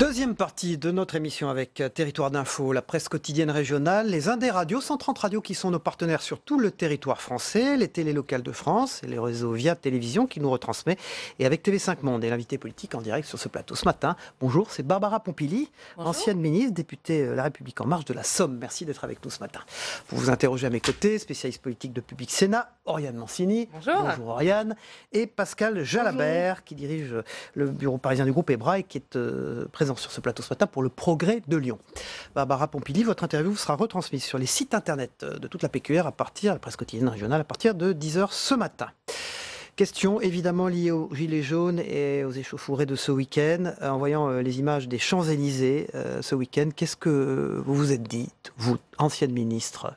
Deuxième partie de notre émission avec Territoire d'Info, la presse quotidienne régionale, les Indés radios, 130 radios qui sont nos partenaires sur tout le territoire français, les télés locales de France et les réseaux Via Télévision qui nous retransmet, et avec TV5 Monde et l'invité politique en direct sur ce plateau ce matin. Bonjour, c'est Barbara Pompili, Bonjour. Ancienne ministre, députée La République En Marche de la Somme. Merci d'être avec nous ce matin. Pour vous interroger à mes côtés, spécialiste politique de Public Sénat, Oriane Mancini. Bonjour. Bonjour Oriane. Et Pascal Jalabert, qui dirige le bureau parisien du groupe EBRA et qui est présent sur ce plateau ce matin pour le Progrès de Lyon. Barbara Pompili, votre interview sera retransmise sur les sites internet de toute la PQR la presse quotidienne régionale, à partir de 10h ce matin. Question évidemment liée aux Gilets jaunes et aux échauffourées de ce week-end. En voyant les images des Champs-Élysées ce week-end, qu'est-ce que vous vous êtes dit, vous, ancienne ministre ?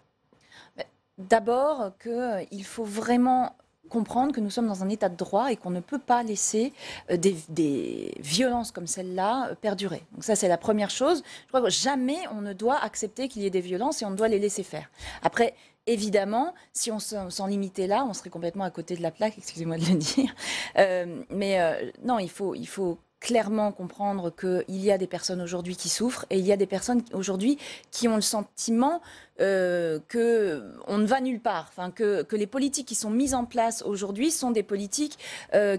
D'abord qu'il faut vraiment comprendre que nous sommes dans un état de droit et qu'on ne peut pas laisser des violences comme celle-là perdurer. Donc ça, c'est la première chose. Je crois que jamais on ne doit accepter qu'il y ait des violences et on doit les laisser faire. Après, évidemment, si on s'en limitait là, on serait complètement à côté de la plaque, excusez-moi de le dire. Non, il faut clairement comprendre qu'il y a des personnes aujourd'hui qui souffrent et il y a des personnes aujourd'hui qui ont le sentiment qu'on ne va nulle part, enfin, que les politiques qui sont mises en place aujourd'hui sont des politiques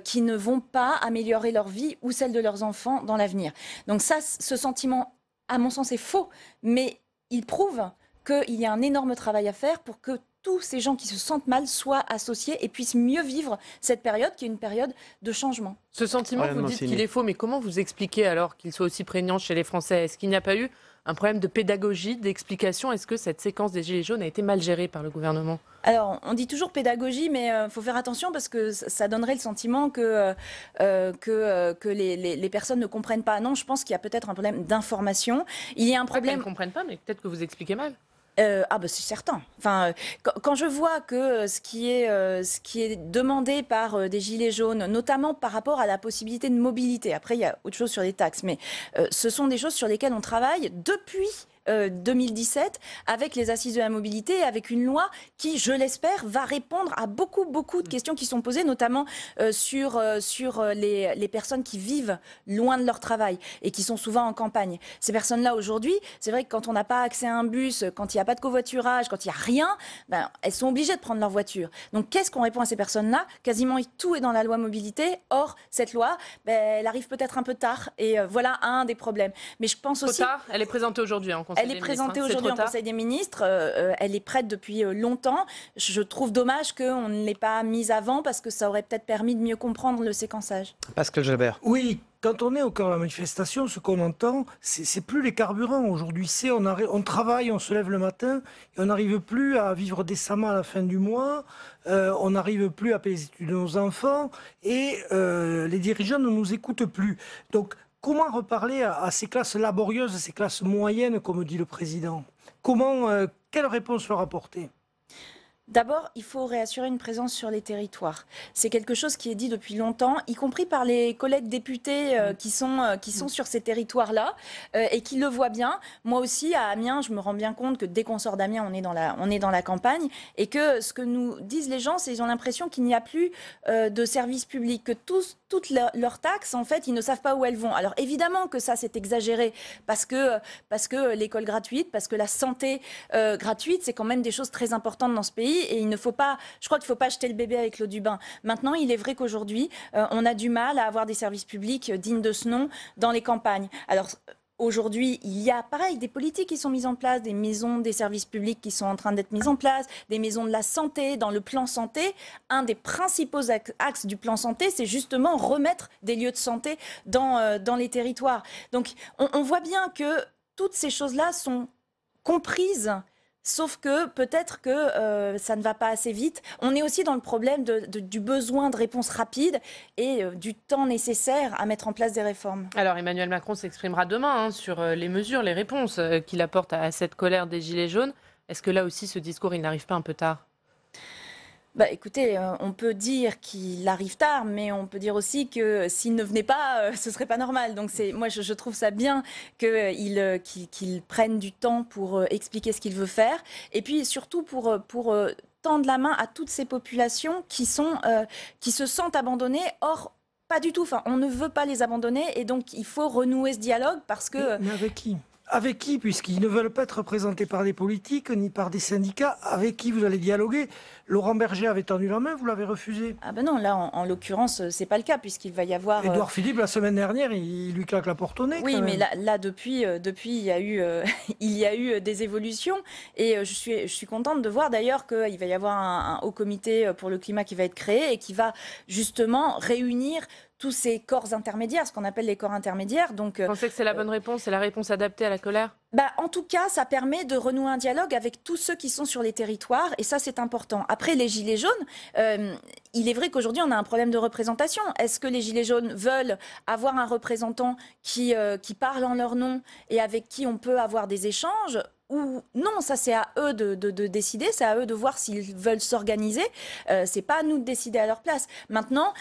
qui ne vont pas améliorer leur vie ou celle de leurs enfants dans l'avenir. Donc ça, ce sentiment, à mon sens, est faux, mais il prouve qu'il y a un énorme travail à faire pour que tous ces gens qui se sentent mal soient associés et puissent mieux vivre cette période qui est une période de changement. Ce sentiment, vous dites qu'il est faux, mais comment vous expliquez alors qu'il soit aussi prégnant chez les Français ? Est-ce qu'il n'y a pas eu un problème de pédagogie, d'explication ? Est-ce que cette séquence des Gilets jaunes a été mal gérée par le gouvernement ? Alors, on dit toujours pédagogie, mais faut faire attention parce que ça donnerait le sentiment que les personnes ne comprennent pas. Non, je pense qu'il y a peut-être un problème d'information. Il y a un problème... Elles ne comprennent pas, mais peut-être que vous expliquez mal. C'est certain. Enfin, quand je vois que ce qui est demandé par des gilets jaunes, notamment par rapport à la possibilité de mobilité, après il y a autre chose sur les taxes, mais ce sont des choses sur lesquelles on travaille depuis 2017 avec les assises de la mobilité, avec une loi qui, je l'espère, va répondre à beaucoup de questions qui sont posées, notamment sur les personnes qui vivent loin de leur travail et qui sont souvent en campagne. Ces personnes-là, aujourd'hui, c'est vrai que quand on n'a pas accès à un bus, quand il n'y a pas de covoiturage, quand il n'y a rien, elles sont obligées de prendre leur voiture. Donc, qu'est-ce qu'on répond à ces personnes-là ? Quasiment tout est dans la loi mobilité. Or, cette loi, elle arrive peut-être un peu tard. Et voilà un des problèmes. Mais je pense aussi... Trop tard, elle est présentée aujourd'hui en Conseil des ministres. Elle est présentée aujourd'hui en Conseil des ministres. Elle est prête depuis longtemps. Je trouve dommage qu'on ne l'ait pas mise avant parce que ça aurait peut-être permis de mieux comprendre le séquençage. Pascal Jalabert. Oui, quand on est au cœur de la manifestation, ce qu'on entend, c'est plus les carburants. Aujourd'hui, on travaille, on se lève le matin et on n'arrive plus à vivre décemment à la fin du mois. On n'arrive plus à payer les études de nos enfants et les dirigeants ne nous écoutent plus. Donc, comment reparler à ces classes laborieuses, ces classes moyennes, comme dit le président ? Quelle réponse leur apporter ? D'abord, il faut réassurer une présence sur les territoires. C'est quelque chose qui est dit depuis longtemps, y compris par les collègues députés qui sont sur ces territoires-là et qui le voient bien. Moi aussi, à Amiens, je me rends bien compte que dès qu'on sort d'Amiens, on est dans la campagne et que ce que nous disent les gens, c'est qu'ils ont l'impression qu'il n'y a plus de services publics, que toutes leurs taxes, en fait, ils ne savent pas où elles vont. Alors évidemment que ça, c'est exagéré parce que l'école gratuite, parce que la santé gratuite, c'est quand même des choses très importantes dans ce pays. Et je crois qu'il ne faut pas jeter le bébé avec l'eau du bain. Maintenant, il est vrai qu'aujourd'hui, on a du mal à avoir des services publics dignes de ce nom dans les campagnes. Alors, aujourd'hui, il y a, pareil, des politiques qui sont mises en place, des maisons des services publics qui sont en train d'être mises en place, des maisons de la santé, dans le plan santé. Un des principaux axes du plan santé, c'est justement remettre des lieux de santé dans les territoires. Donc, on voit bien que toutes ces choses-là sont comprises. Sauf que peut-être que ça ne va pas assez vite. On est aussi dans le problème du besoin de réponses rapides et du temps nécessaire à mettre en place des réformes. Alors Emmanuel Macron s'exprimera demain sur les mesures, les réponses qu'il apporte à cette colère des Gilets jaunes. Est-ce que là aussi ce discours, il n'arrive pas un peu tard ? Écoutez, on peut dire qu'il arrive tard, mais on peut dire aussi que s'il ne venait pas, ce serait pas normal. Donc moi, je trouve ça bien qu'il prenne du temps pour expliquer ce qu'il veut faire, et puis surtout pour tendre la main à toutes ces populations qui se sentent abandonnées. Or, pas du tout. Enfin, on ne veut pas les abandonner et donc il faut renouer ce dialogue parce que... Mais avec qui ? Avec qui, puisqu'ils ne veulent pas être représentés par des politiques ni par des syndicats, avec qui vous allez dialoguer? Laurent Berger avait tendu la main, vous l'avez refusé. Ah ben non, là en l'occurrence, c'est pas le cas puisqu'il va y avoir... Édouard Philippe, la semaine dernière, il lui claque la porte au nez. Oui, quand mais même. là depuis, il y a eu, il y a eu des évolutions et je suis contente de voir d'ailleurs qu'il va y avoir un haut comité pour le climat qui va être créé et qui va justement réunir tous ces corps intermédiaires, ce qu'on appelle les corps intermédiaires. Donc, vous pensez que c'est la bonne réponse, c'est la réponse adaptée à la colère? En tout cas, ça permet de renouer un dialogue avec tous ceux qui sont sur les territoires, et ça, c'est important. Après, les Gilets jaunes, il est vrai qu'aujourd'hui, on a un problème de représentation. Est-ce que les Gilets jaunes veulent avoir un représentant qui parle en leur nom et avec qui on peut avoir des échanges ? Ou non, ça c'est à eux de décider, c'est à eux de voir s'ils veulent s'organiser. C'est pas à nous de décider à leur place. Maintenant,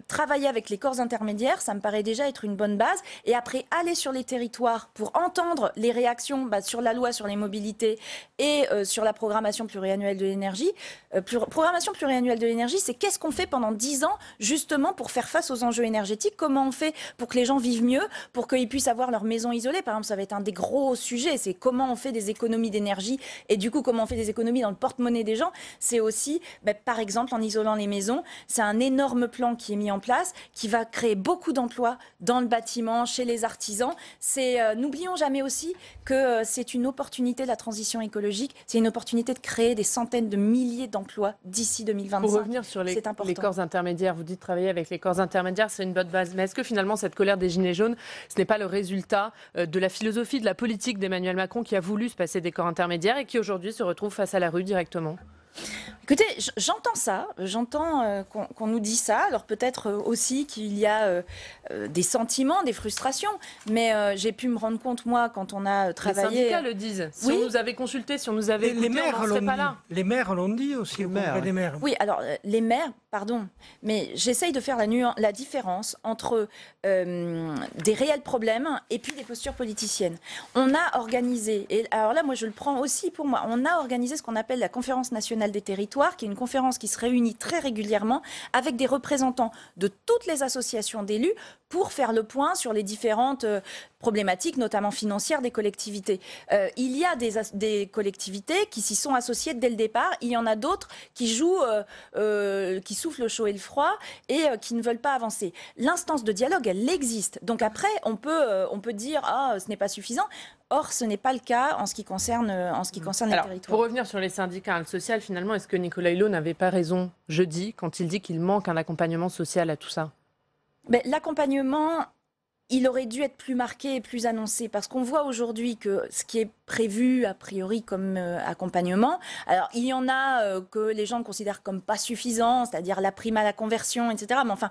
travailler avec les corps intermédiaires, ça me paraît déjà être une bonne base. Et après, aller sur les territoires pour entendre les réactions sur la loi sur les mobilités et sur la programmation pluriannuelle de l'énergie. Programmation pluriannuelle de l'énergie, c'est qu'est-ce qu'on fait pendant 10 ans justement pour faire face aux enjeux énergétiques? Comment on fait pour que les gens vivent mieux, pour qu'ils puissent avoir leur maison isolée? Par exemple, ça va être un des gros sujets. C'est comment on fait des économies d'énergie et du coup comment on fait des économies dans le porte-monnaie des gens. C'est aussi, par exemple, en isolant les maisons, c'est un énorme plan qui est mis en place qui va créer beaucoup d'emplois dans le bâtiment, chez les artisans. N'oublions jamais aussi que c'est une opportunité, la transition écologique, c'est une opportunité de créer des centaines de milliers d'emplois d'ici 2025. Pour revenir sur les corps intermédiaires, vous dites travailler avec les corps intermédiaires, c'est une bonne base. Mais est-ce que finalement cette colère des Gilets jaunes, ce n'est pas le résultat de la philosophie, de la politique d'Emmanuel Macron qui a voulu se passer des corps intermédiaires et qui aujourd'hui se retrouve face à la rue directement? Écoutez, j'entends ça, j'entends qu'on nous dit ça. Alors peut-être aussi qu'il y a des sentiments, des frustrations, mais j'ai pu me rendre compte, moi, quand on a travaillé... Les syndicats le disent. Si on nous avait consulté, si on nous avait écouté, on n'en serait pas là. Les maires l'ont dit aussi, les maires. Oui, alors les maires, pardon, mais j'essaye de faire la différence entre des réels problèmes et puis des postures politiciennes. On a organisé, et alors là, moi je le prends aussi pour moi, on a organisé ce qu'on appelle la Conférence nationale des territoires, qui est une conférence qui se réunit très régulièrement avec des représentants de toutes les associations d'élus pour faire le point sur les différentes problématiques, notamment financières, des collectivités. Il y a des collectivités qui s'y sont associées dès le départ. Il y en a d'autres qui jouent, qui soufflent le chaud et le froid et qui ne veulent pas avancer. L'instance de dialogue, elle existe. Donc après, on peut dire « Ah, ce n'est pas suffisant ». Or, ce n'est pas le cas en ce qui concerne les territoires. Pour revenir sur les syndicats et le social, finalement, est-ce que Nicolas Hulot n'avait pas raison jeudi quand il dit qu'il manque un accompagnement social à tout ça? L'accompagnement, il aurait dû être plus marqué et plus annoncé, parce qu'on voit aujourd'hui que ce qui est prévu a priori comme accompagnement, alors il y en a que les gens considèrent comme pas suffisant, c'est-à-dire la prime à la conversion, etc. Mais enfin,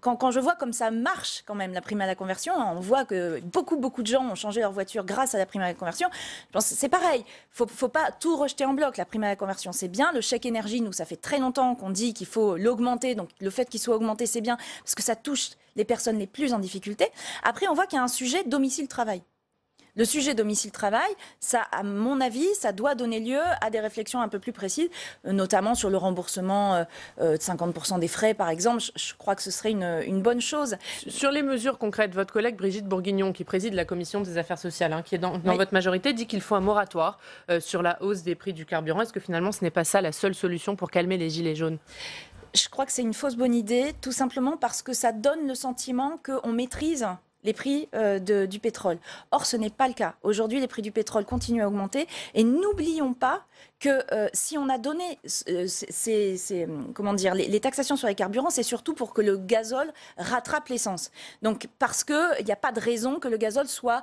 quand je vois comme ça marche quand même la prime à la conversion, on voit que beaucoup de gens ont changé leur voiture grâce à la prime à la conversion. Je pense que c'est pareil, faut pas tout rejeter en bloc. La prime à la conversion, c'est bien. Le chèque énergie, nous, ça fait très longtemps qu'on dit qu'il faut l'augmenter. Donc le fait qu'il soit augmenté, c'est bien, parce que ça touche les personnes les plus en difficulté. Après, on voit qu'il y a un sujet domicile-travail. Le sujet domicile-travail, ça, à mon avis, ça doit donner lieu à des réflexions un peu plus précises, notamment sur le remboursement de 50% des frais, par exemple. Je crois que ce serait une bonne chose. Sur les mesures concrètes, votre collègue Brigitte Bourguignon, qui préside la commission des affaires sociales, qui est dans votre majorité, dit qu'il faut un moratoire sur la hausse des prix du carburant. Est-ce que finalement, ce n'est pas ça la seule solution pour calmer les gilets jaunes? Je crois que c'est une fausse bonne idée, tout simplement parce que ça donne le sentiment qu'on maîtrise les prix du pétrole. Or, ce n'est pas le cas. Aujourd'hui, les prix du pétrole continuent à augmenter. Et n'oublions pas que si on a donné les taxations sur les carburants, c'est surtout pour que le gazole rattrape l'essence. Donc, parce qu'il n'y a pas de raison que le gazole soit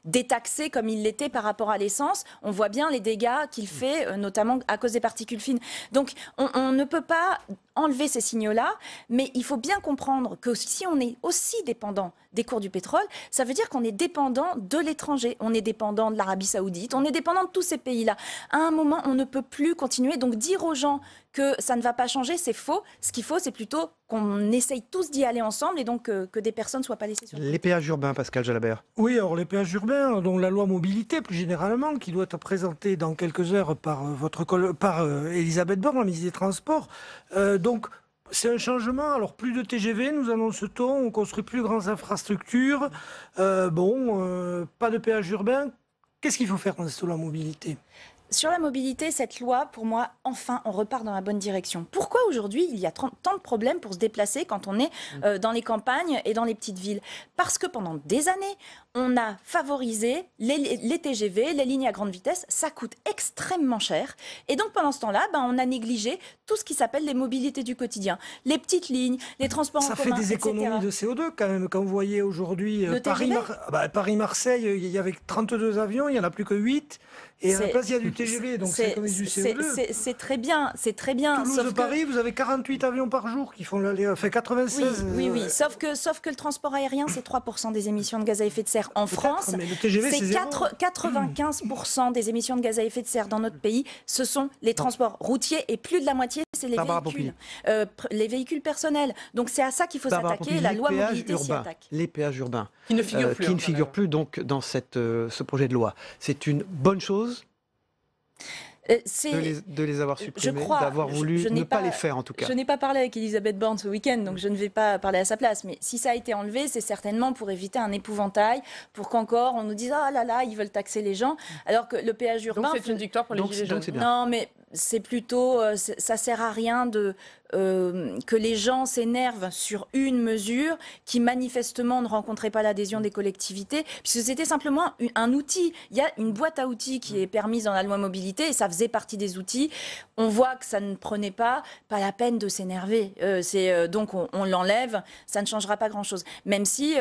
détaxé comme il l'était par rapport à l'essence. On voit bien les dégâts qu'il fait, notamment à cause des particules fines. Donc, on ne peut pas enlever ces signaux-là, mais il faut bien comprendre que si on est aussi dépendant des cours du pétrole, ça veut dire qu'on est dépendant de l'étranger, on est dépendant de l'Arabie Saoudite, on est dépendant de tous ces pays-là. À un moment, on ne peut plus continuer. Donc dire aux gens que ça ne va pas changer, c'est faux. Ce qu'il faut, c'est plutôt qu'on essaye tous d'y aller ensemble et donc que des personnes ne soient pas laissées sur le côté. Les péages urbains, Pascal Jalabert. Oui, alors les péages urbains, dont la loi mobilité plus généralement, qui doit être présentée dans quelques heures par Elisabeth Borne, la ministre des Transports. Donc C'est un changement. Alors, plus de TGV, nous annonce-t-on. On construit plus de grandes infrastructures. Pas de péage urbain. Qu'est-ce qu'il faut faire dans cette loi mobilité ? Sur la mobilité, cette loi, pour moi, enfin, on repart dans la bonne direction. Pourquoi aujourd'hui il y a tant de problèmes pour se déplacer quand on est dans les campagnes et dans les petites villes ? Parce que pendant des années, on a favorisé les TGV, les lignes à grande vitesse. Ça coûte extrêmement cher. Et donc, pendant ce temps-là, on a négligé tout ce qui s'appelle les mobilités du quotidien. Les petites lignes, les transports en commun, Ça fait des économies de CO2 quand même. Quand vous voyez aujourd'hui Paris-Marseille, il y avait 32 avions, il n'y en a plus que 8. Et à la place, il y a du TGV, donc c'est comme du CO2. C'est très bien, c'est très bien. Toulouse-Paris, vous avez 48 avions par jour qui font l'aller, 96. Oui. Sauf que le transport aérien, c'est 3% des émissions de gaz à effet de serre en France. Mais le TGV, c'est 95% des émissions de gaz à effet de serre dans notre pays, ce sont les transports routiers et plus de la moitié, c'est les véhicules personnels. Donc c'est à ça qu'il faut s'attaquer. La loi mobilité s'y attaque. Les péages urbains qui ne figurent plus, donc dans ce projet de loi. C'est une bonne chose de les avoir supprimés, d'avoir voulu ne pas les faire en tout cas. Je n'ai pas parlé avec Elisabeth Borne ce week-end, donc je ne vais pas parler à sa place. Mais si ça a été enlevé, c'est certainement pour éviter un épouvantail, pour qu'encore on nous dise « Ah là là, ils veulent taxer les gens », alors que le péage urbain... Donc c'est une victoire pour les gilets jaunes. Non, mais c'est plutôt... ça sert à rien que les gens s'énervent sur une mesure qui manifestement ne rencontrait pas l'adhésion des collectivités, puisque c'était simplement un outil. Il y a une boîte à outils qui est permise dans la loi mobilité et ça faisait partie des outils. On voit que ça ne prenait pas la peine de s'énerver. Donc on l'enlève, ça ne changera pas grand-chose. Même si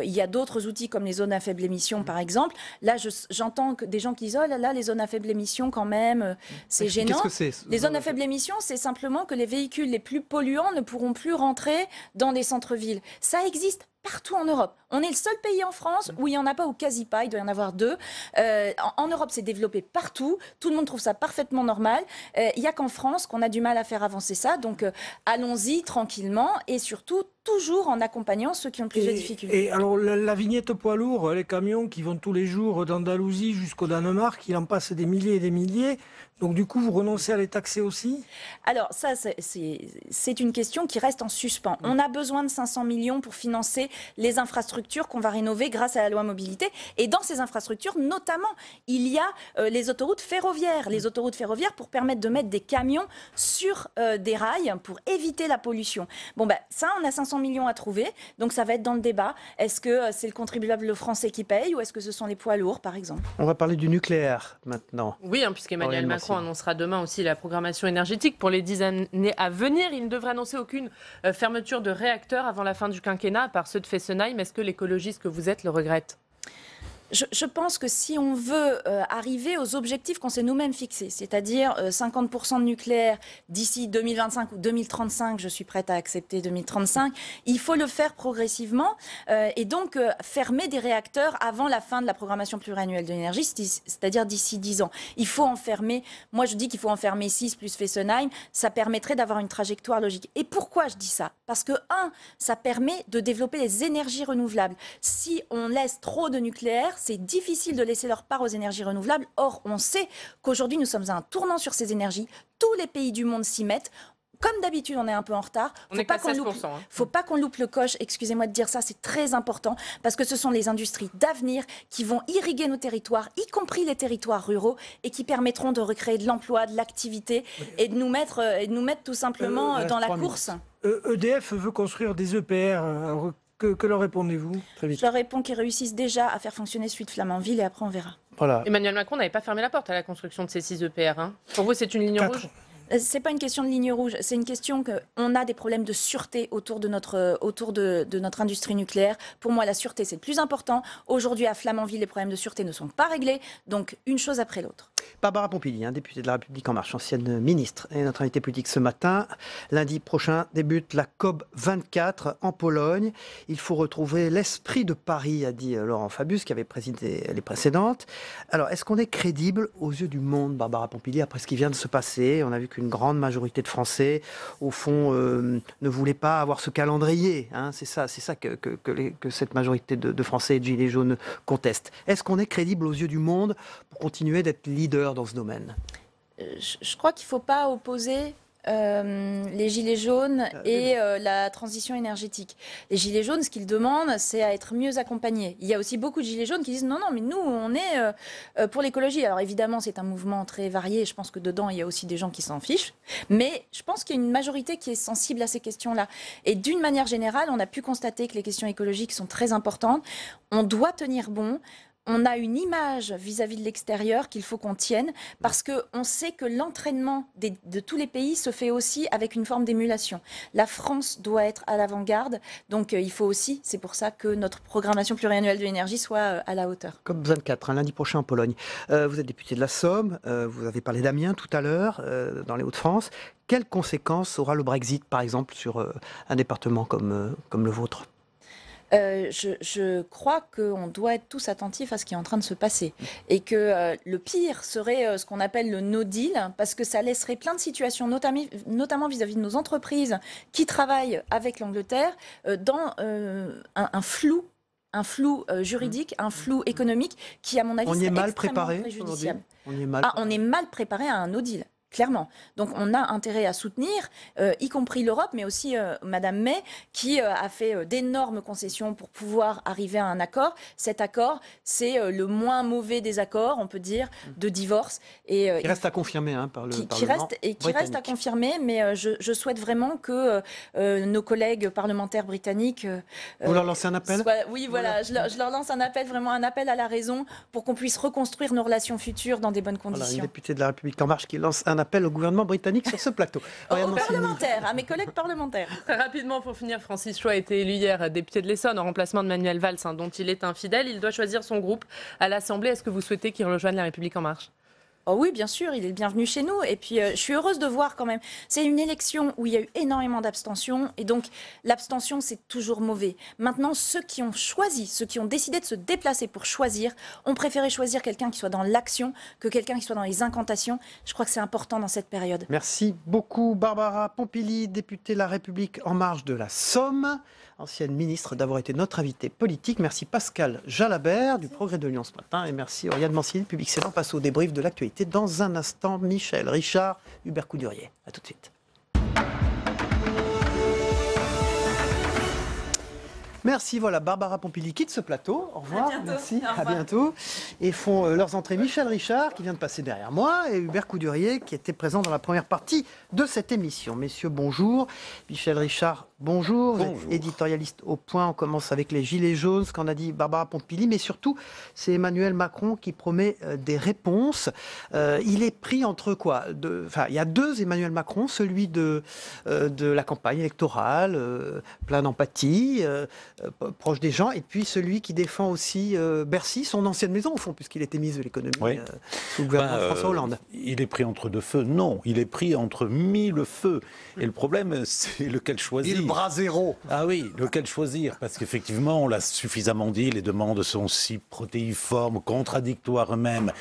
il y a d'autres outils comme les zones à faible émission par exemple. Là, j'entends des gens qui disent « Oh là là, les zones à faible émission quand même, c'est gênant ». Qu'est-ce que c'est ? Les zones à faible émission, c'est simplement que les véhicules les plus polluants ne pourront plus rentrer dans les centres-villes. Ça existe partout en Europe. On est le seul pays en France où il n'y en a pas ou quasi pas, il doit y en avoir 2. En Europe, c'est développé partout. Tout le monde trouve ça parfaitement normal. Il n'y a qu'en France qu'on a du mal à faire avancer ça. Donc allons-y tranquillement et surtout toujours en accompagnant ceux qui ont le plus de difficultés. Et alors la vignette poids lourd, les camions qui vont tous les jours d'Andalousie jusqu'au Danemark, il en passe des milliers et des milliers. Donc du coup, vous renoncez à les taxer aussi ? Alors ça, c'est une question qui reste en suspens. On a besoin de 500 millions pour financer les infrastructures qu'on va rénover grâce à la loi mobilité. Et dans ces infrastructures, notamment, il y a les autoroutes ferroviaires. Les autoroutes ferroviaires pour permettre de mettre des camions sur des rails pour éviter la pollution. Ça, on a 500 millions à trouver. Donc ça va être dans le débat. Est-ce que c'est le contribuable français qui paye ou est-ce que ce sont les poids lourds, par exemple ? On va parler du nucléaire maintenant. Oui, puisqu'Emmanuel Macron annoncera demain aussi la programmation énergétique pour les 10 années à venir. Il ne devrait annoncer aucune fermeture de réacteurs avant la fin du quinquennat, à part ceux de Fessenheim. Est-ce que l'écologiste que vous êtes le regrette ? Je pense que si on veut arriver aux objectifs qu'on s'est nous-mêmes fixés, c'est-à-dire 50% de nucléaire d'ici 2025 ou 2035, je suis prête à accepter 2035, il faut le faire progressivement et donc fermer des réacteurs avant la fin de la programmation pluriannuelle de l'énergie, c'est-à-dire d'ici 10 ans. Il faut en fermer, moi je dis qu'il faut en fermer 6 plus Fessenheim, ça permettrait d'avoir une trajectoire logique. Et pourquoi je dis ça ? Parce que, ça permet de développer les énergies renouvelables. Si on laisse trop de nucléaire, c'est difficile de laisser leur part aux énergies renouvelables. Or, on sait qu'aujourd'hui, nous sommes à un tournant sur ces énergies. Tous les pays du monde s'y mettent. Comme d'habitude, on est un peu en retard. Faut pas qu'on loupe le coche. Excusez-moi de dire ça, c'est très important parce que ce sont les industries d'avenir qui vont irriguer nos territoires, y compris les territoires ruraux, et qui permettront de recréer de l'emploi, de l'activité et de nous mettre tout simplement dans la course. EDF veut construire des EPR. Que leur répondez-vous ? Très vite. Je leur réponds qu'ils réussissent déjà à faire fonctionner celui de Flamanville et après on verra. Voilà. Emmanuel Macron n'avait pas fermé la porte à la construction de ces 6 EPR. Pour vous, c'est une ligne rouge ? C'est pas une question de ligne rouge, c'est une question qu'on a des problèmes de sûreté autour de notre industrie nucléaire. Pour moi, la sûreté, c'est le plus important. Aujourd'hui, à Flamanville, les problèmes de sûreté ne sont pas réglés. Donc, une chose après l'autre. Barbara Pompili, députée de la République En Marche, ancienne ministre, et notre invitée politique ce matin. Lundi prochain débute la COP 24 en Pologne. Il faut retrouver l'esprit de Paris, a dit Laurent Fabius, qui avait présidé les précédentes. Alors, est-ce qu'on est crédible aux yeux du monde, Barbara Pompili, après ce qui vient de se passer ? On a vu qu'une grande majorité de Français, au fond, ne voulaient pas avoir ce calendrier. C'est ça que cette majorité de Français et de Gilets jaunes contestent. Est-ce qu'on est crédible aux yeux du monde pour continuer d'être leader dans ce domaine ? Je crois qu'il ne faut pas opposer les gilets jaunes et la transition énergétique. Les gilets jaunes, ce qu'ils demandent, c'est à être mieux accompagnés. Il y a aussi beaucoup de gilets jaunes qui disent non, mais nous, on est pour l'écologie. Alors évidemment, c'est un mouvement très varié. Je pense que dedans, il y a aussi des gens qui s'en fichent. Mais je pense qu'il y a une majorité qui est sensible à ces questions-là. Et d'une manière générale, on a pu constater que les questions écologiques sont très importantes. On doit tenir bon. On a une image vis-à-vis de l'extérieur qu'il faut qu'on tienne parce qu'on sait que l'entraînement de tous les pays se fait aussi avec une forme d'émulation. La France doit être à l'avant-garde, donc il faut aussi, c'est pour ça que notre programmation pluriannuelle de l'énergie soit à la hauteur. COP24, lundi prochain en Pologne. Vous êtes député de la Somme, vous avez parlé d'Amiens tout à l'heure, dans les Hauts-de-France. Quelles conséquences aura le Brexit, par exemple, sur un département comme le vôtre ? Je crois qu'on doit être tous attentifs à ce qui est en train de se passer et que le pire serait ce qu'on appelle le no deal parce que ça laisserait plein de situations, notamment vis-à-vis de nos entreprises qui travaillent avec l'Angleterre dans un flou juridique, un flou économique qui, à mon avis, serait extrêmement préjudiciable. On est mal préparé à un no deal. Clairement. Donc on a intérêt à soutenir, y compris l'Europe, mais aussi Madame May, qui a fait d'énormes concessions pour pouvoir arriver à un accord. Cet accord, c'est le moins mauvais des accords, on peut dire, de divorce. Et, qui reste à confirmer par le Parlement britannique. Qui reste à confirmer, mais je souhaite vraiment que nos collègues parlementaires britanniques... Vous leur lancez un appel ? Oui, voilà, je leur lance un appel, vraiment un appel à la raison, pour qu'on puisse reconstruire nos relations futures dans des bonnes conditions. Voilà, une députée de la République En Marche qui lance un appel au gouvernement britannique sur ce plateau. Aux parlementaires, à mes collègues parlementaires. Très rapidement, pour finir, Francis Choix a été élu hier député de l'Essonne en remplacement de Manuel Valls, dont il est infidèle. Il doit choisir son groupe à l'Assemblée. Est-ce que vous souhaitez qu'il rejoigne la République En Marche ? Oh oui, bien sûr, il est le bienvenu chez nous. Et puis, je suis heureuse de voir quand même. C'est une élection où il y a eu énormément d'abstention. Et donc, l'abstention, c'est toujours mauvais. Maintenant, ceux qui ont choisi, ceux qui ont décidé de se déplacer pour choisir, ont préféré choisir quelqu'un qui soit dans l'action que quelqu'un qui soit dans les incantations. Je crois que c'est important dans cette période. Merci beaucoup, Barbara Pompili, députée de la République En Marche de la Somme, ancienne ministre, d'avoir été notre invitée politique. Merci Pascal Jalabert du Progrès de Lyon ce matin. Et merci Oriane Mancini, Public Sénat. On passe au débrief de l'actualité. Dans un instant, Michel Richard, Hubert Coudurier. À tout de suite. Merci, voilà, Barbara Pompili quitte ce plateau. Au revoir. Merci, à bientôt. Et font leurs entrées Michel Richard, qui vient de passer derrière moi, et Hubert Coudurier, qui était présent dans la première partie de cette émission. Messieurs, bonjour. Michel Richard, bonjour. Vous êtes éditorialiste au Point. On commence avec les Gilets jaunes, ce qu'en a dit Barbara Pompili, mais surtout, c'est Emmanuel Macron qui promet des réponses. Il est pris entre quoi ? Il y a deux Emmanuel Macron, celui de la campagne électorale, plein d'empathie, proche des gens, et puis celui qui défend aussi Bercy, son ancienne maison au fond, puisqu'il était ministre de l'économie sous le gouvernement de François Hollande. Il est pris entre deux feux ? Non, il est pris entre mille feux. Et le problème, c'est lequel choisir. Il bras zéro. Ah oui, lequel choisir ? Parce qu'effectivement, on l'a suffisamment dit, les demandes sont si protéiformes, contradictoires eux-mêmes.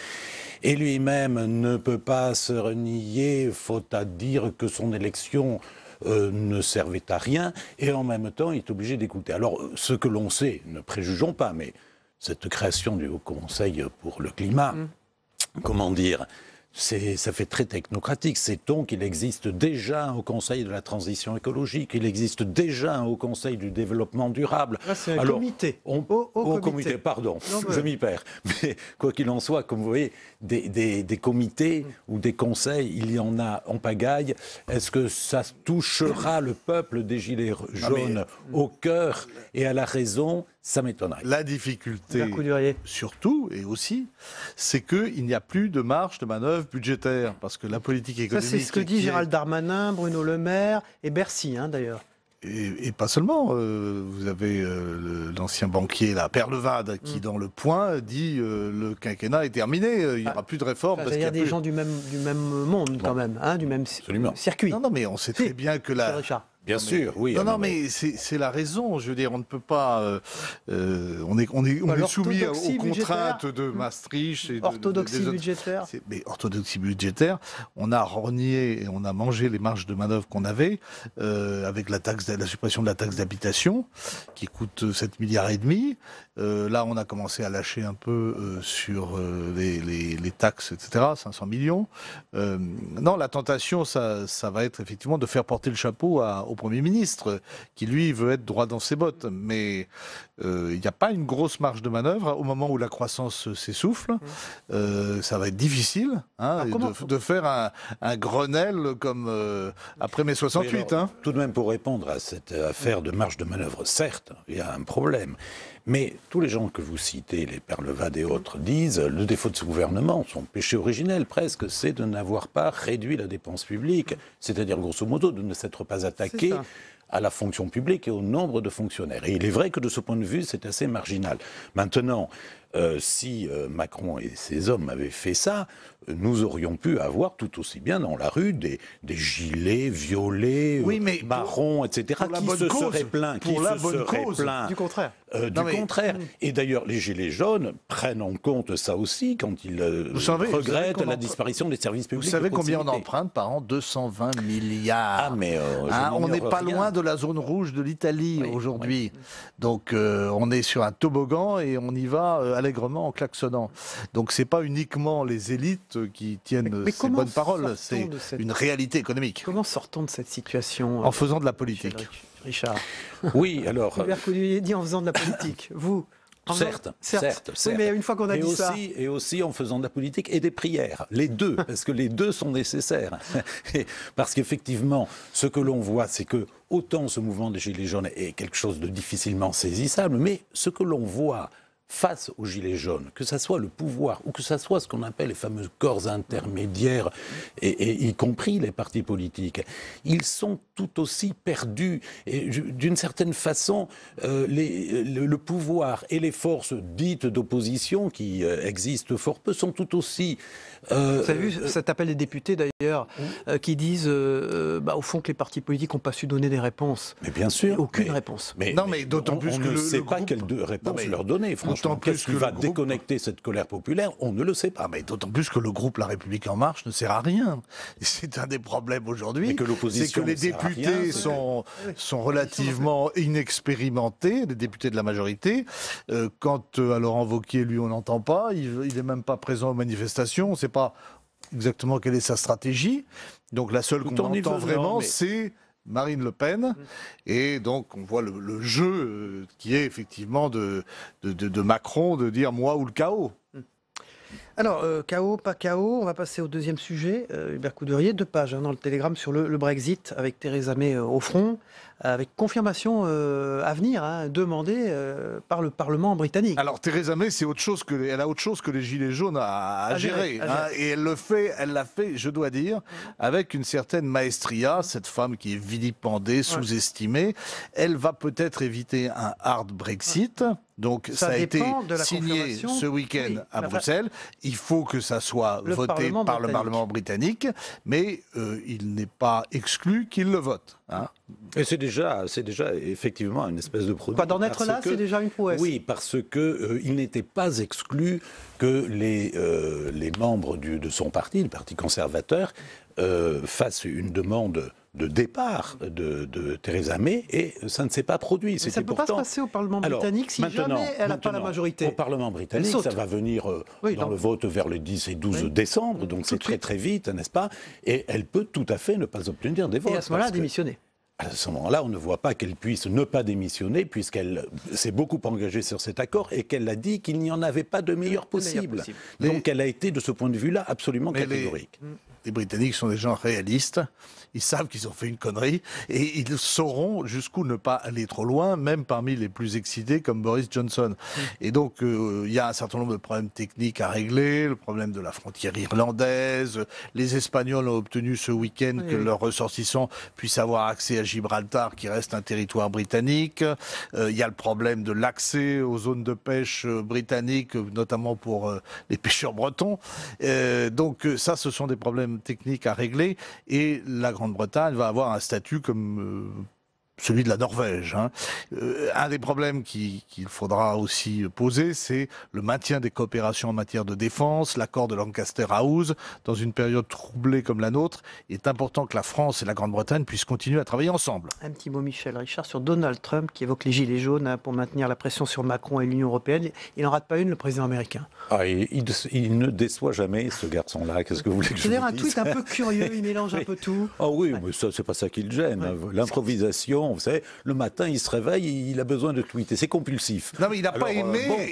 Et lui-même ne peut pas se renier, faute à dire que son élection ne servait à rien, et en même temps, il est obligé d'écouter. Alors, ce que l'on sait, ne préjugeons pas, mais cette création du Haut Conseil pour le climat, comment dire, ça fait très technocratique. Sait-on qu'il existe déjà un Haut Conseil de la transition écologique, il existe déjà un Haut Conseil du développement durable. Là, c'est un comité. Au comité, pardon, je m'y perds. Mais quoi qu'il en soit, comme vous voyez, des comités ou des conseils, il y en a en pagaille. Est-ce que ça touchera le peuple des Gilets jaunes au cœur et à la raison ? Ça m'étonnerait. La difficulté, surtout, et aussi, c'est qu'il n'y a plus de marge de manœuvre budgétaire, parce que la politique économique... Ça, c'est ce que dit Gérald Darmanin, Bruno Le Maire et Bercy, d'ailleurs. Et pas seulement. Vous avez l'ancien banquier, Perlevade, qui, dans Le Point, dit le quinquennat est terminé, il n'y aura plus de réforme. Il y a des gens du même monde, quand même, du même circuit. Non, mais on sait très bien que Bien sûr, oui. Non, mais c'est la raison. Je veux dire, on ne peut pas. On est soumis aux contraintes de Maastricht. Et orthodoxie budgétaire. Mais orthodoxie budgétaire. On a renié et on a mangé les marges de manœuvre qu'on avait avec la suppression de la taxe d'habitation qui coûte 7 milliards et demi. Là, on a commencé à lâcher un peu sur les taxes, etc. 500 millions. Non, la tentation, ça va être effectivement de faire porter le chapeau au Premier ministre, qui lui veut être droit dans ses bottes. Mais il n'y a pas une grosse marge de manœuvre au moment où la croissance s'essouffle. Ça va être difficile de faire un Grenelle comme après mai 68. Oui, alors, tout de même, pour répondre à cette affaire de marge de manœuvre, certes, il y a un problème. Mais tous les gens que vous citez, les Perlevade et autres, disent le défaut de ce gouvernement, son péché originel presque, c'est de n'avoir pas réduit la dépense publique, c'est-à-dire grosso modo de ne s'être pas attaqué à la fonction publique et au nombre de fonctionnaires. Et il est vrai que de ce point de vue, c'est assez marginal. Maintenant, si Macron et ses hommes avaient fait ça, nous aurions pu avoir tout aussi bien dans la rue des gilets violets, marrons, etc., qui se seraient plaints. Du contraire. Contraire. Et d'ailleurs, les gilets jaunes prennent en compte ça aussi quand ils regrettent la disparition des services publics. Vous savez combien on emprunte par an? 220 milliards. Ah, mais on n'est pas loin de la zone rouge de l'Italie aujourd'hui. Donc on est sur un toboggan et on y va allègrement en klaxonnant. Donc c'est pas uniquement les élites qui tiennent ces bonnes paroles, c'est une réalité économique. Comment sortons de cette situation en faisant de la politique. Richard. Oui, alors. Hubert Coudurier dit en faisant de la politique. Vous Certes. Oui, mais une fois qu'on a dit ça... Et aussi en faisant de la politique et des prières. Les deux, parce que les deux sont nécessaires. Parce qu'effectivement, ce que l'on voit, c'est que autant ce mouvement des Gilets jaunes est quelque chose de difficilement saisissable, mais ce que l'on voit face aux Gilets jaunes, que ce soit le pouvoir ou que ce soit ce qu'on appelle les fameux corps intermédiaires, et y compris les partis politiques, ils sont tout aussi perdus. Et d'une certaine façon, le pouvoir et les forces dites d'opposition, qui existent fort peu, sont tout aussi... Vous avez vu cet appel des députés d'ailleurs, qui disent au fond que les partis politiques n'ont pas su donner des réponses. Mais bien sûr. Aucune réponse. Mais d'autant plus que on ne sait pas quelle réponse leur donner, franchement. Qu'est-ce qui va déconnecter cette colère populaire? On ne le sait pas. Mais d'autant plus que le groupe La République En Marche ne sert à rien. C'est un des problèmes aujourd'hui. C'est que les députés sont relativement inexpérimentés, les députés de la majorité. Quand à Laurent Wauquiez, lui, on n'entend pas, il n'est même pas présent aux manifestations, on ne sait pas exactement quelle est sa stratégie. Donc la seule qu'on entend vraiment, c'est Marine Le Pen, et donc on voit le jeu qui est effectivement de Macron de dire moi ou le chaos. Alors, chaos, pas chaos, on va passer au deuxième sujet. Hubert Coudurier, 2 pages dans le Télégramme sur le Brexit, avec Theresa May au front, avec confirmation à venir, demandée par le Parlement britannique. Alors Theresa May, elle a autre chose que les Gilets jaunes à gérer. Et elle l'a fait, je dois dire, avec une certaine maestria, cette femme qui est vilipendée, sous-estimée. Elle va peut-être éviter un hard Brexit. Donc ça a été signé ce week-end à Bruxelles. Il faut que ça soit voté par le Parlement britannique, mais il n'est pas exclu qu'il le vote. Et c'est déjà effectivement une espèce de produit. D'en être là, c'est déjà une prouesse. Oui, parce que il n'était pas exclu que les membres de son parti, le Parti conservateur, fassent une demande de départ de Theresa May, et ça ne s'est pas produit. Mais ça ne peut pas se passer au Parlement britannique si jamais elle n'a pas la majorité. Au Parlement britannique, ça va venir dans le vote vers le 10 et 12 décembre, donc c'est très très vite, n'est-ce pas? Et elle peut tout à fait ne pas obtenir des votes. Et à ce moment-là, démissionner. À ce moment-là, on ne voit pas qu'elle puisse ne pas démissionner, puisqu'elle s'est beaucoup engagée sur cet accord et qu'elle a dit qu'il n'y en avait pas de meilleur possible. Donc elle a été, de ce point de vue-là, absolument catégorique. Les Britanniques sont des gens réalistes, ils savent qu'ils ont fait une connerie et ils sauront jusqu'où ne pas aller trop loin, même parmi les plus excités comme Boris Johnson. Et donc il y a un certain nombre de problèmes techniques à régler, le problème de la frontière irlandaise, les Espagnols ont obtenu ce week-end que leurs ressortissants puissent avoir accès à Gibraltar qui reste un territoire britannique, il y a le problème de l'accès aux zones de pêche britanniques, notamment pour les pêcheurs bretons. Donc ça, ce sont des problèmes problèmes techniques à régler et la Grande-Bretagne va avoir un statut comme celui de la Norvège. Un des problèmes qu'il faudra aussi poser, c'est le maintien des coopérations en matière de défense. L'accord de Lancaster House, dans une période troublée comme la nôtre, il est important que la France et la Grande-Bretagne puissent continuer à travailler ensemble. Un petit mot, Michel Richard, sur Donald Trump qui évoque les gilets jaunes pour maintenir la pression sur Macron et l'Union européenne. Il n'en rate pas une, le président américain. Il ne déçoit jamais, ce garçon-là. Qu'est-ce que vous voulez que je vous dise ? C'est un tweet un peu curieux, il mélange un peu tout. Ah oui, mais ça, c'est pas ça qui le gêne. L'improvisation, vous savez, le matin, il se réveille, il a besoin de tweeter. C'est compulsif. Non, mais il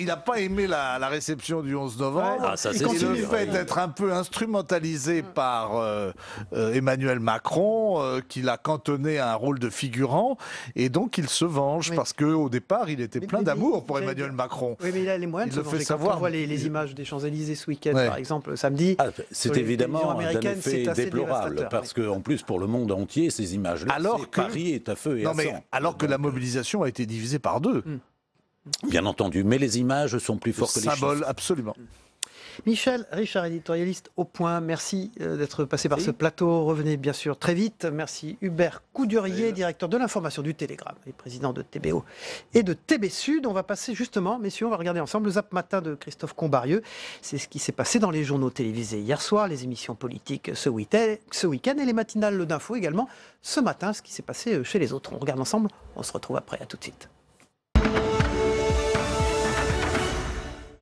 n'a pas aimé la réception du 11 novembre. Ah, ça, et le fait d'être un peu instrumentalisé par Emmanuel Macron, qui l'a cantonné à un rôle de figurant. Et donc, il se venge parce qu'au départ, il était plein d'amour pour Emmanuel Macron. Oui, mais il a les moyens de se venger. Quand on voit les images des Champs-Élysées ce week-end, par exemple, samedi. C'est évidemment un effet déplorable. Parce qu'en plus, pour le monde entier, ces images-là, Paris est à feu et à sang. Alors que la mobilisation a été divisée par deux. Bien entendu, mais les images sont plus fortes que les symboles, chiffres. Absolument. Michel Richard, éditorialiste au Point, merci d'être passé par ce plateau. Revenez bien sûr très vite. Merci Hubert Coudurier, directeur de l'information du Télégramme et président de TBO et de TB Sud. On va passer justement, messieurs, on va regarder ensemble le Zap Matin de Christophe Combarieux. C'est ce qui s'est passé dans les journaux télévisés hier soir, les émissions politiques ce week-end et les matinales d'Info également ce matin, ce qui s'est passé chez les autres. On regarde ensemble, on se retrouve après, à tout de suite.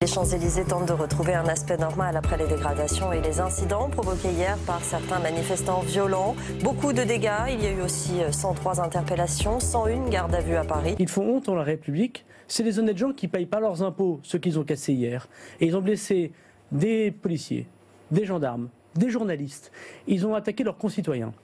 Les Champs-Élysées tentent de retrouver un aspect normal après les dégradations et les incidents provoqués hier par certains manifestants violents. Beaucoup de dégâts, il y a eu aussi 103 interpellations, 101 gardes à vue à Paris. Ils font honte en la République, c'est les honnêtes gens qui ne payent pas leurs impôts, ceux qu'ils ont cassés hier. Et ils ont blessé des policiers, des gendarmes, des journalistes. Ils ont attaqué leurs concitoyens.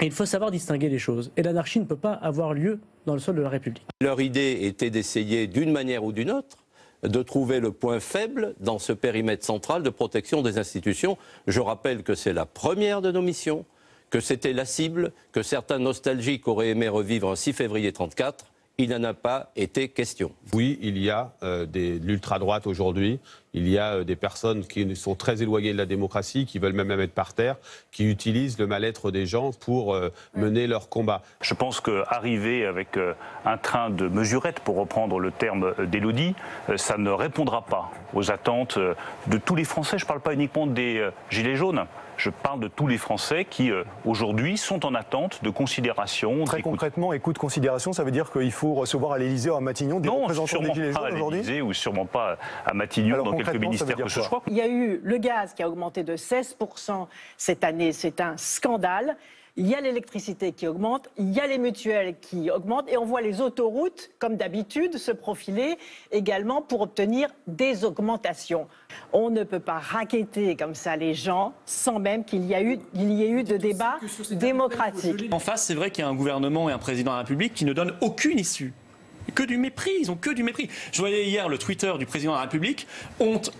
Et il faut savoir distinguer les choses. Et l'anarchie ne peut pas avoir lieu dans le sol de la République. Leur idée était d'essayer d'une manière ou d'une autre de trouver le point faible dans ce périmètre central de protection des institutions. Je rappelle que c'est la première de nos missions, que c'était la cible, que certains nostalgiques auraient aimé revivre un 6 février 1934. Il n'en a pas été question. Oui, il y a de l'ultra-droite aujourd'hui. Il y a des personnes qui sont très éloignées de la démocratie, qui veulent même la mettre par terre, qui utilisent le mal-être des gens pour mener leur combat. Je pense qu'arriver avec un train de mesurettes, pour reprendre le terme d'Élodie, ça ne répondra pas aux attentes de tous les Français. Je ne parle pas uniquement des Gilets jaunes. Je parle de tous les Français qui, aujourd'hui, sont en attente de considération. Très concrètement, écoute, considération, ça veut dire qu'il faut recevoir à l'Élysée ou à Matignon des représentants des Gilets jaunes aujourd'hui ? Non, sûrement pas à l'Élysée ou sûrement pas à Matignon, dans quelques ministères que ce soit. Il y a eu le gaz qui a augmenté de 16% cette année, c'est un scandale. Il y a l'électricité qui augmente, il y a les mutuelles qui augmentent et on voit les autoroutes, comme d'habitude, se profiler également pour obtenir des augmentations. On ne peut pas racketter comme ça les gens sans même qu'il y ait eu de débat démocratique. En face, c'est vrai qu'il y a un gouvernement et un président de la République qui ne donnent aucune issue. Que du mépris, ils ont que du mépris. Je voyais hier le Twitter du président de la République, honte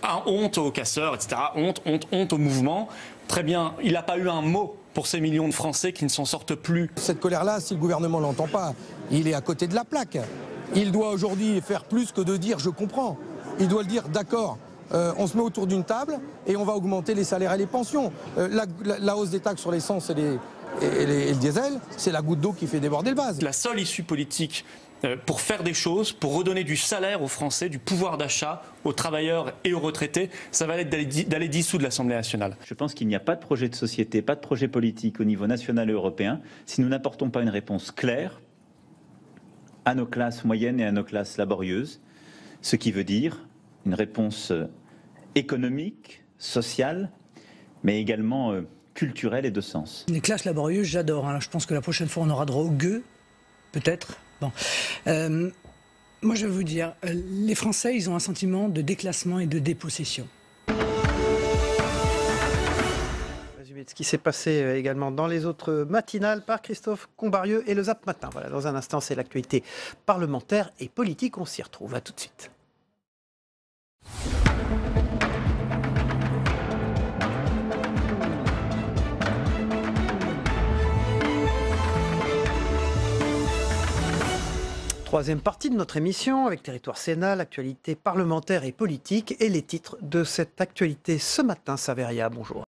aux casseurs, etc., honte au mouvement. Très bien, il n'a pas eu un mot pour ces millions de Français qui ne s'en sortent plus. Cette colère-là, si le gouvernement ne l'entend pas, il est à côté de la plaque. Il doit aujourd'hui faire plus que de dire « je comprends ». Il doit le dire « d'accord, on se met autour d'une table et on va augmenter les salaires et les pensions ». La hausse des taxes sur l'essence et le diesel, c'est la goutte d'eau qui fait déborder le vase. La seule issue politique pour faire des choses, pour redonner du salaire aux Français, du pouvoir d'achat aux travailleurs et aux retraités, ça va être d'aller dissoudre l'Assemblée nationale. Je pense qu'il n'y a pas de projet de société, pas de projet politique au niveau national et européen si nous n'apportons pas une réponse claire à nos classes moyennes et à nos classes laborieuses, ce qui veut dire une réponse économique, sociale, mais également culturelle et de sens. Les classes laborieuses, j'adore. Hein. Je pense que la prochaine fois, on aura droit au gueux, peut-être. Bon. Moi, je vais vous dire, les Français, ils ont un sentiment de déclassement et de dépossession. Résumé de ce qui s'est passé également dans les autres matinales par Christophe Combarieux et le Zap Matin. Voilà, dans un instant, c'est l'actualité parlementaire et politique. On s'y retrouve. À tout de suite. Troisième partie de notre émission avec Territoire Sénat, l'actualité parlementaire et politique et les titres de cette actualité ce matin. Saveria, bonjour.